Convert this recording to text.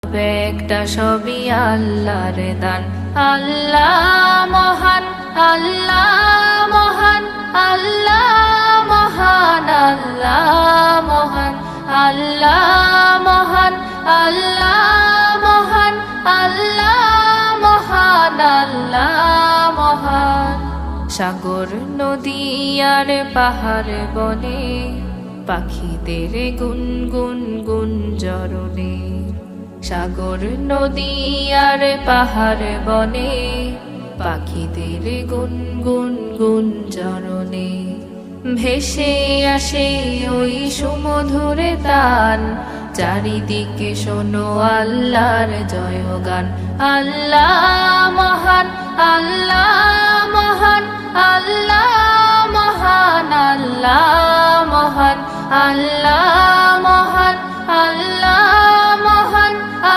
একটা সবই আল্লাহর দান। আল্লাহ মহান, আল্লাহ মহান, আল্লাহ মহান, আল্লাহ মহান, আল্লাহ মহান, আল্লাহ মহান, আল্লাহ মহান, আল্লাহ মহান। সাগর নদী আর পাহাড় বনে পাখিদের গুনগুন গুঞ্জরণে। সাগর নদী আর পাহাড় বনে পাখিদের গুনগুন গুঞ্জরণে। ভেসে আসে ওই সুমধুর তান, চারিদিকে শোনো আল্লাহর জয়গান। আল্লাহ মহান, আল্লাহ মহান, আল্লাহ মহান, আল্লাহ মহান, আল্লাহ মহান, আল্লাহ